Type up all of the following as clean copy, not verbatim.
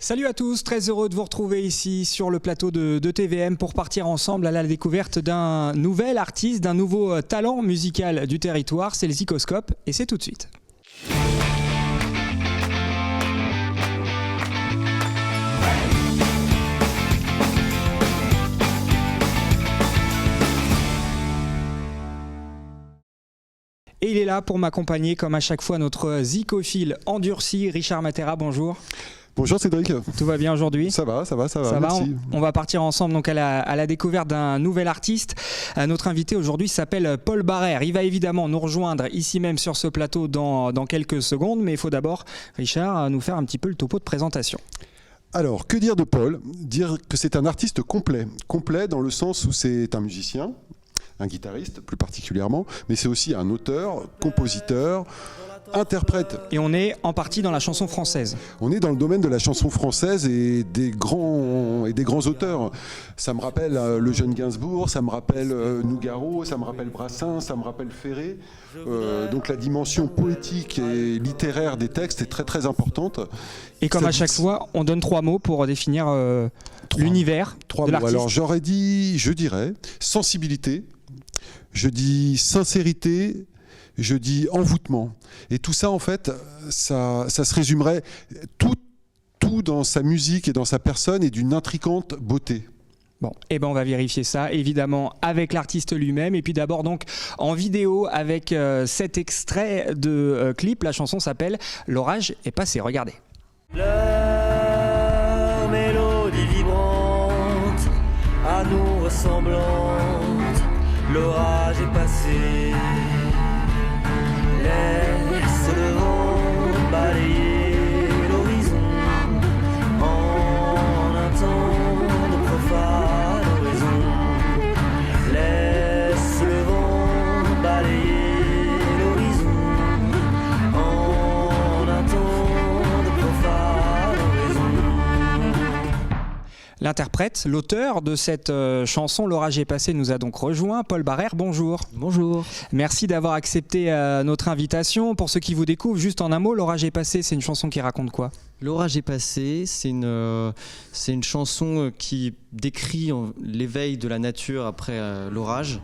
Salut à tous, très heureux de vous retrouver ici sur le plateau de TVM pour partir ensemble à la découverte d'un nouvel artiste, d'un nouveau talent musical du territoire. C'est le Zikoscope et c'est tout de suite. Et il est là pour m'accompagner comme à chaque fois notre zikophile endurci, Richard Matera, bonjour. Bonjour Cédric. Tout va bien aujourd'hui ? Ça va, merci. On va partir ensemble donc à la découverte d'un nouvel artiste. Notre invité aujourd'hui s'appelle Paul Barrère. Il va évidemment nous rejoindre ici même sur ce plateau dans quelques secondes, mais il faut d'abord, Richard, nous faire un petit peu le topo de présentation. Alors, que dire de Paul ? Dire que c'est un artiste complet. Complet dans le sens où c'est un musicien, un guitariste plus particulièrement, mais c'est aussi un auteur, compositeur, interprète. Et on est en partie dans la chanson française. On est dans le domaine de la chanson française et des grands auteurs. Ça me rappelle le jeune Gainsbourg, ça me rappelle Nougaro, ça me rappelle Brassens, ça me rappelle Ferré. Donc la dimension poétique et littéraire des textes est très très importante. Et comme à chaque fois, on donne 3 mots pour définir l'univers de l'artiste. Alors je dirais sensibilité, je dis sincérité, je dis envoûtement. Et tout ça, en fait, ça se résumerait, tout dans sa musique et dans sa personne est d'une intrigante beauté. Bon, et ben on va vérifier ça, évidemment, avec l'artiste lui-même. Et puis d'abord, donc, en vidéo, avec cet extrait de clip. La chanson s'appelle « L'orage est passé ». Regardez. Leur mélodie vibrante, à nous ressemblante, l'orage est passé. Laisse le vent balayer l'horizon en un temps de profane oraison. Laisse le vent balayer l'horizon en un temps de profane oraison. L'interprète, l'auteur de cette chanson « L'orage est passé » nous a donc rejoint. Paul Barrère, bonjour. Bonjour. Merci d'avoir accepté notre invitation. Pour ceux qui vous découvrent, juste en un mot, « L'orage est passé », c'est une chanson qui raconte quoi ? L'orage est passé, c'est une chanson qui décrit l'éveil de la nature après l'orage.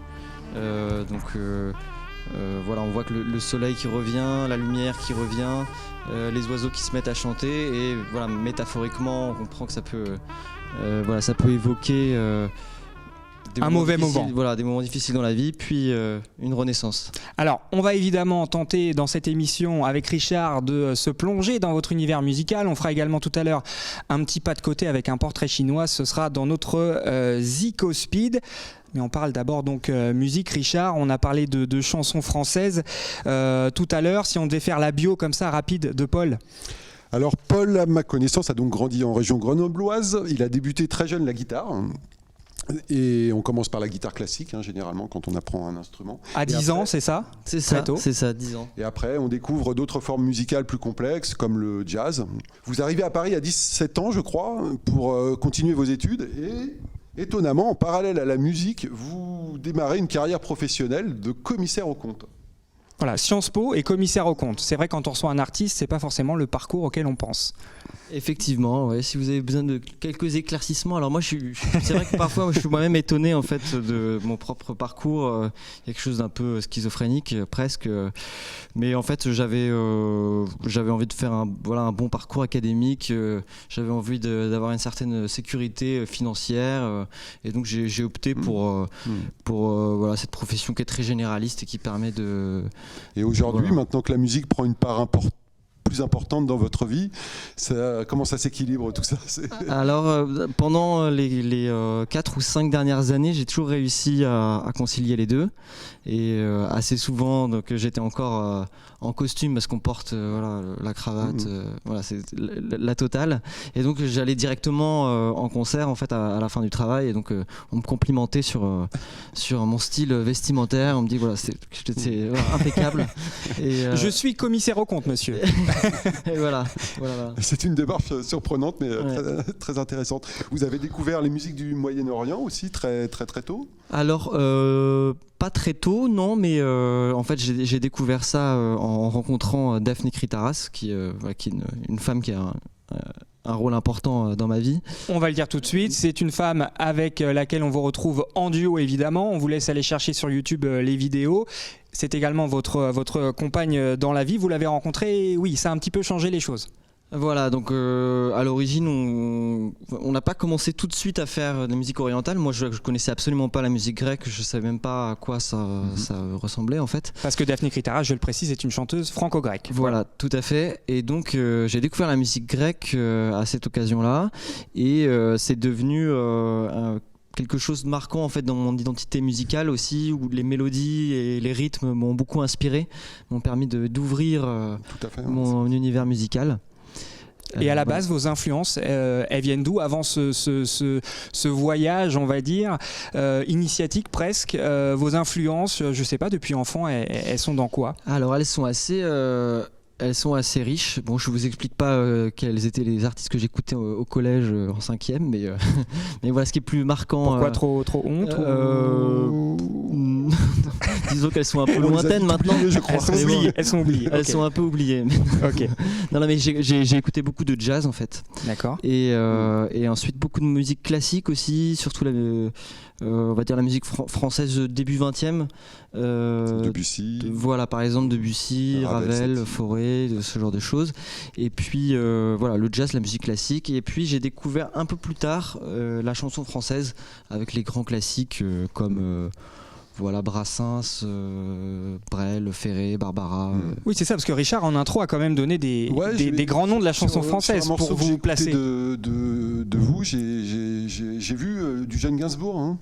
Voilà, on voit que le soleil qui revient, la lumière qui revient, les oiseaux qui se mettent à chanter et voilà, métaphoriquement, on comprend que ça peut évoquer un mauvais moment. Voilà, des moments difficiles dans la vie, puis une renaissance. Alors, on va évidemment tenter dans cette émission avec Richard de se plonger dans votre univers musical. On fera également tout à l'heure un petit pas de côté avec un portrait chinois. Ce sera dans notre Zikospeed. Mais on parle d'abord donc musique, Richard. On a parlé de chansons françaises tout à l'heure. Si on devait faire la bio comme ça rapide de Paul. Alors Paul, à ma connaissance, a donc grandi en région grenobloise. Il a débuté très jeune la guitare. Et on commence par la guitare classique, généralement, quand on apprend un instrument. À 10 ans, c'est ça ? C'est ça, 10 ans. Et après, on découvre d'autres formes musicales plus complexes, comme le jazz. Vous arrivez à Paris à 17 ans, je crois, pour continuer vos études. Et étonnamment, en parallèle à la musique, vous démarrez une carrière professionnelle de commissaire aux comptes. Voilà, Sciences Po et commissaire aux comptes. C'est vrai, quand on reçoit un artiste, c'est pas forcément le parcours auquel on pense. Effectivement, ouais, si vous avez besoin de quelques éclaircissements. Alors moi, c'est vrai que parfois, je suis moi-même étonné en fait de mon propre parcours. Quelque chose d'un peu schizophrénique, presque. Mais en fait, j'avais envie de faire un bon parcours académique. J'avais envie d'avoir une certaine sécurité financière. Et donc, j'ai opté pour cette profession qui est très généraliste et qui permet de... Et aujourd'hui, maintenant que la musique prend une part plus importante dans votre vie, comment ça s'équilibre tout ça ? Alors pendant les 4 ou 5 dernières années, j'ai toujours réussi à concilier les deux et assez souvent donc j'étais encore en costume parce qu'on porte la cravate, c'est la totale, et donc j'allais directement en concert en fait à la fin du travail, et donc on me complimentait sur mon style vestimentaire, on me dit c'était impeccable. Et, je suis commissaire aux comptes, monsieur. Et voilà. C'est une démarche surprenante mais très, très intéressante. Vous avez découvert les musiques du Moyen-Orient aussi très très très tôt ? Alors pas très tôt, non, mais en fait j'ai découvert ça en rencontrant Daphne Kritaras, qui est une femme qui a un rôle important dans ma vie. On va le dire tout de suite, c'est une femme avec laquelle on vous retrouve en duo évidemment. On vous laisse aller chercher sur YouTube les vidéos. C'est également votre compagne dans la vie. Vous l'avez rencontrée, oui, ça a un petit peu changé les choses. Voilà, donc à l'origine, on n'a pas commencé tout de suite à faire de la musique orientale. Moi, je connaissais absolument pas la musique grecque, je savais même pas à quoi ça ressemblait en fait. Parce que Daphné Critara, je le précise, est une chanteuse franco-grecque. Voilà, tout à fait. Et donc, j'ai découvert la musique grecque à cette occasion-là, et c'est devenu quelque chose de marquant en fait dans mon identité musicale aussi, où les mélodies et les rythmes m'ont beaucoup inspiré, m'ont permis d'ouvrir mon univers musical. Et à la base, vos influences, elles viennent d'où avant ce voyage, on va dire, initiatique presque? Vos influences, je sais pas, depuis enfant, elles sont dans quoi? Alors, elles sont assez riches. Bon, je vous explique pas quels étaient les artistes que j'écoutais au collège en 5e, mais voilà ce qui est plus marquant. Pourquoi trop honte Disons qu'elles sont un peu lointaines maintenant. Je crois. Elles sont oubliées. Elles sont un peu oubliées. Ok. Non, mais j'ai écouté beaucoup de jazz en fait. D'accord. Et ensuite beaucoup de musique classique aussi, surtout on va dire la musique française début 20e. Debussy. Voilà, par exemple Debussy, Ravel, Fauré, ce genre de choses. Et puis voilà, le jazz, la musique classique. Et puis j'ai découvert un peu plus tard la chanson française avec les grands classiques comme voilà, Brassens, Brel, Ferré, Barbara. Oui, c'est ça, parce que Richard en intro a quand même donné des grands noms de la chanson française pour vous placer. De vous, j'ai vu du jeune Gainsbourg. Hein.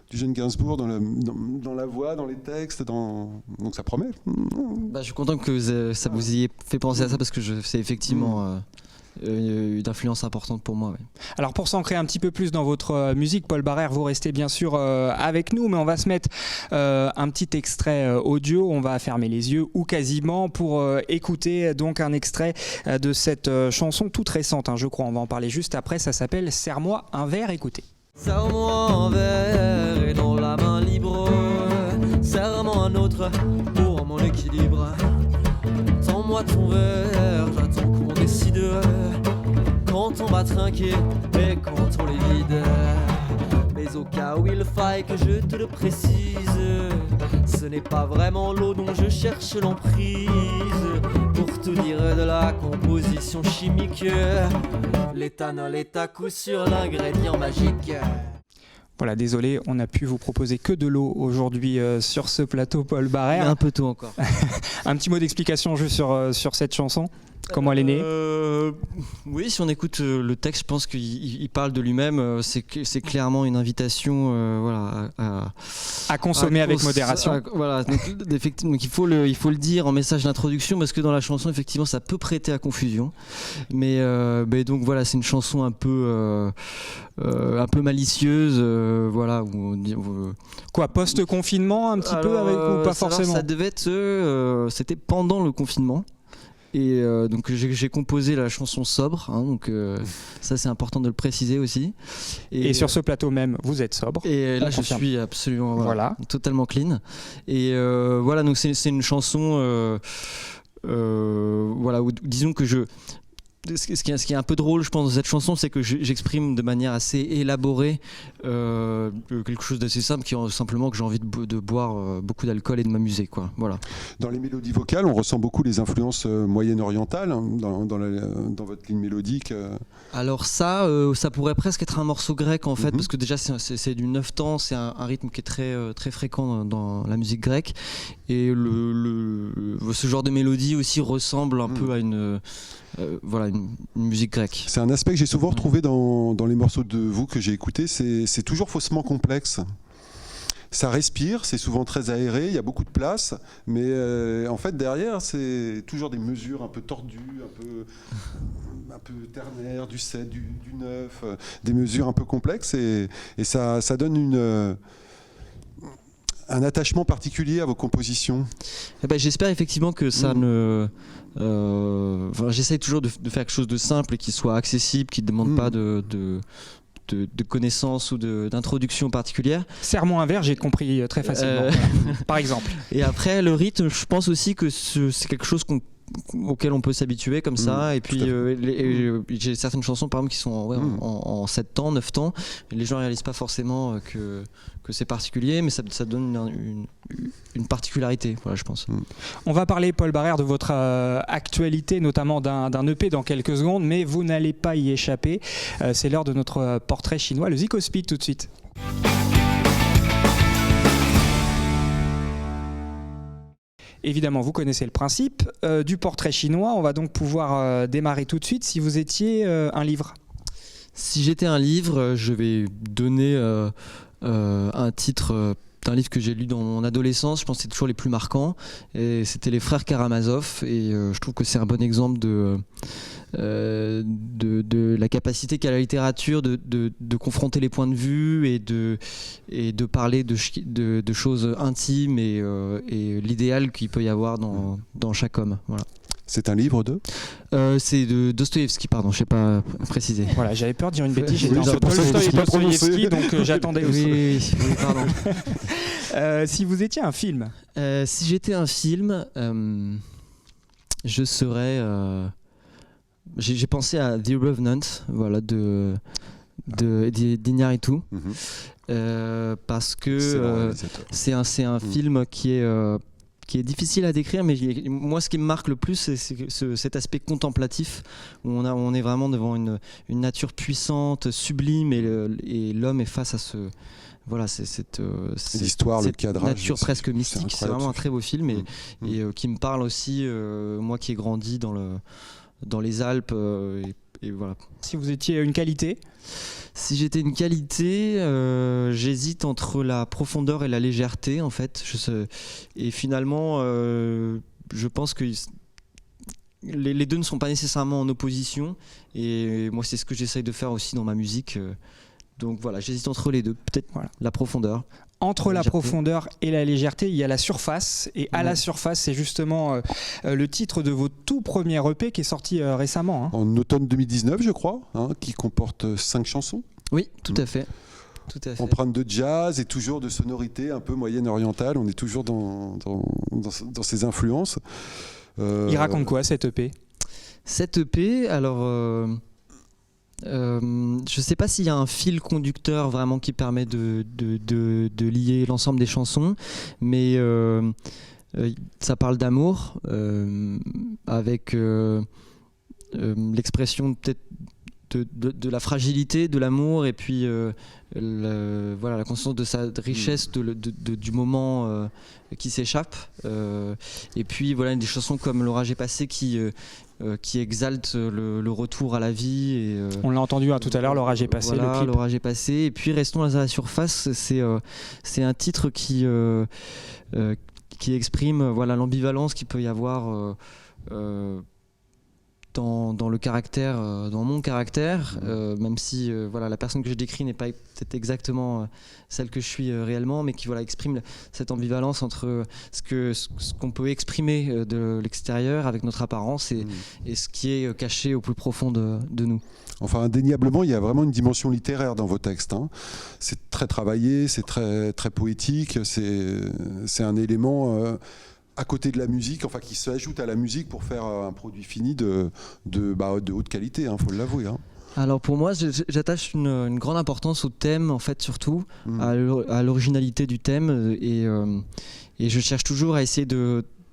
Du jeune Gainsbourg dans la voix, dans les textes, donc ça promet. Je suis content que ça vous ayez fait penser à ça, parce que c'est effectivement une influence importante pour moi. Ouais. Alors pour s'ancrer un petit peu plus dans votre musique, Paul Barrère, vous restez bien sûr avec nous, mais on va se mettre un petit extrait audio. On va fermer les yeux ou quasiment pour écouter donc un extrait de cette chanson toute récente, je crois. On va en parler juste après. Ça s'appelle Serre-moi un verre. Écoutez. Serre-moi un verre et dans la main libre, serre-moi un autre pour mon équilibre. Tends-moi ton verre, j'attends qu'on décide quand on va trinquer et quand on les vide. Mais au cas où il faille que je te le précise, ce n'est pas vraiment l'eau dont je cherche l'emprise. Pour te dire de la composition chimique, l'éthanol est à coup sûr l'ingrédient magique. Voilà, désolé, on n'a pu vous proposer que de l'eau aujourd'hui sur ce plateau, Paul Barrère. Un peu tôt encore. Un petit mot d'explication juste sur cette chanson. Comment elle est née? Oui, si on écoute le texte, je pense qu'il parle de lui-même. C'est clairement une invitation voilà, à consommer avec modération. Voilà, donc il faut le dire en message d'introduction, parce que dans la chanson, effectivement, ça peut prêter à confusion. Mais donc voilà, c'est une chanson un peu malicieuse. Voilà, où on dit, quoi, post-confinement un petit peu avec, ou pas forcément? Ça devait être. C'était pendant le confinement. Et donc j'ai composé la chanson sobre, donc ça c'est important de le préciser aussi. Et sur ce plateau même, vous êtes sobre. Et là je suis absolument voilà. Totalement clean. Et voilà, donc c'est une chanson, voilà, où, disons que ce qui est un peu drôle, je pense, dans cette chanson, c'est que j'exprime de manière assez élaborée quelque chose d'assez simple, qui est simplement que j'ai envie de boire beaucoup d'alcool et de m'amuser, quoi. Voilà. Dans les mélodies vocales, on ressent beaucoup les influences moyen-orientales dans votre ligne mélodique. Alors ça pourrait presque être un morceau grec en fait, parce que déjà c'est du 9/temps, c'est un rythme qui est très, très fréquent dans la musique grecque, et ce genre de mélodie aussi ressemble un peu à une musique grecque. C'est un aspect que j'ai souvent retrouvé dans les morceaux de vous que j'ai écoutés, c'est toujours faussement complexe. Ça respire, c'est souvent très aéré, il y a beaucoup de place, mais en fait derrière c'est toujours des mesures un peu tordues, un peu ternaires, du 7, du 9, des mesures un peu complexes, et ça donne un attachement particulier à vos compositions. J'espère effectivement que ça j'essaie toujours de faire quelque chose de simple et qui soit accessible, qui ne demande pas de connaissances ou d'introduction particulière. Serre-moi un verre, j'ai compris très facilement, par exemple. Et après, le rythme, je pense aussi que c'est quelque chose auxquelles on peut s'habituer comme ça. Et puis j'ai certaines chansons par exemple qui sont en 7 temps, 9 temps. Et les gens réalisent pas forcément que c'est particulier, mais ça donne une particularité, voilà, je pense. On va parler, Paul Barrère, de votre actualité, notamment d'un EP dans quelques secondes, mais vous n'allez pas y échapper. C'est l'heure de notre portrait chinois, le Zico Speak, tout de suite. Évidemment, vous connaissez le principe du portrait chinois. On va donc pouvoir démarrer tout de suite. Si vous étiez un livre. Si j'étais un livre, je vais donner un titre d'un livre que j'ai lu dans mon adolescence. Je pense que c'est toujours les plus marquants. Et c'était Les Frères Karamazov. Et je trouve que c'est un bon exemple de la capacité qu'a la littérature de confronter les points de vue et de parler de choses intimes et l'idéal qu'il peut y avoir dans chaque homme. Voilà. C'est un livre de c'est de Dostoïevski, pardon, je ne sais pas préciser. Voilà, j'avais peur de dire une bêtise, j'étais Oui, entre Tolstoï et Dostoïevski, donc j'attendais aussi. Oui, pardon. Si vous étiez un film. Si j'étais un film, je serais... J'ai pensé à The Revenant, voilà, d'Iñárritu, parce que c'est un film qui est difficile à décrire, mais moi ce qui me marque le plus c'est cet aspect contemplatif où on est vraiment devant une nature puissante, sublime, et l'homme est face à ce... Voilà, c'est cette l'histoire, le cadrage, nature presque mystique. C'est vraiment un très beau film et qui me parle aussi, moi qui ai grandi dans les Alpes, et voilà. Si vous étiez une qualité? Si j'étais une qualité, j'hésite entre la profondeur et la légèreté, en fait. Et finalement, je pense que les deux ne sont pas nécessairement en opposition. Et moi, c'est ce que j'essaye de faire aussi dans ma musique. Donc voilà, j'hésite entre les deux. Peut-être la profondeur. Entre la profondeur et la légèreté, il y a la surface. Et à la surface, c'est justement le titre de votre tout premier EP qui est sorti récemment. En automne 2019, je crois, qui comporte 5 chansons. Oui, tout à fait. Empreinte de jazz et toujours de sonorité un peu moyenne-orientale. On est toujours dans ces influences. Il raconte quoi, cet EP? Cet EP, alors... je sais pas s'il y a un fil conducteur vraiment qui permet de lier l'ensemble des chansons, mais ça parle d'amour avec l'expression peut-être de la fragilité de l'amour, et puis voilà, la conscience de sa richesse du moment qui s'échappe, et puis voilà, des chansons comme L'orage est passé qui exalte le retour à la vie. On l'a entendu tout à l'heure, L'orage est passé. Voilà, le clip. L'orage est passé. Et puis Restons à la surface, c'est un titre qui exprime l'ambivalence qu'il peut y avoir dans le caractère, dans mon caractère, même si la personne que je décris n'est pas peut-être exactement celle que je suis réellement, mais qui exprime cette ambivalence entre ce qu'on peut exprimer de l'extérieur avec notre apparence et ce qui est caché au plus profond de nous. Enfin, indéniablement, il y a vraiment une dimension littéraire dans vos textes. C'est très travaillé, c'est très, très poétique, c'est un élément... à côté de la musique, qui s'ajoute à la musique pour faire un produit fini de haute qualité, faut l'avouer. Alors pour moi, j'attache une grande importance au thème, en fait, surtout à l'originalité du thème, et je cherche toujours à essayer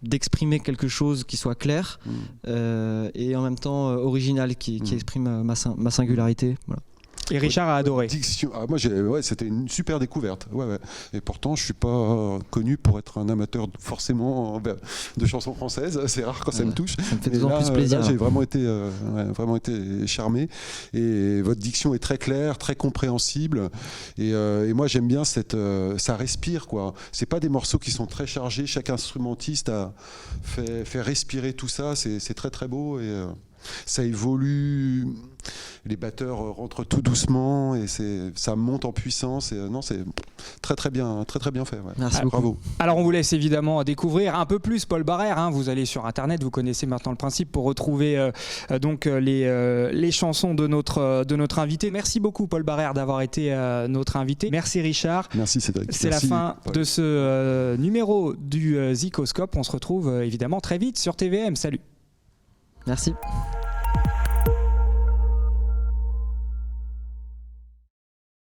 d'exprimer quelque chose qui soit clair et en même temps original, qui exprime ma singularité. Voilà. Et Richard a adoré. Moi, c'était une super découverte. Et pourtant, je suis pas connu pour être un amateur forcément de chansons françaises. C'est rare quand ça me touche. Ça me fait d'autant plus plaisir. Là, j'ai vraiment été charmé. Et votre diction est très claire, très compréhensible. Et moi, j'aime bien ça respire, quoi. C'est pas des morceaux qui sont très chargés. Chaque instrumentiste a fait respirer tout ça. C'est très très beau et ça évolue. Les batteurs rentrent tout doucement et ça monte en puissance. Et c'est très très bien fait. Merci beaucoup. Bravo. Alors on vous laisse évidemment découvrir un peu plus Paul Barrère. Vous allez sur internet, vous connaissez maintenant le principe pour retrouver les chansons de notre invité. Merci beaucoup Paul Barrère d'avoir été notre invité. Merci Richard. Merci Cédric. C'est la fin de ce numéro du Zikoscope. On se retrouve évidemment très vite sur TVM. Salut. Merci.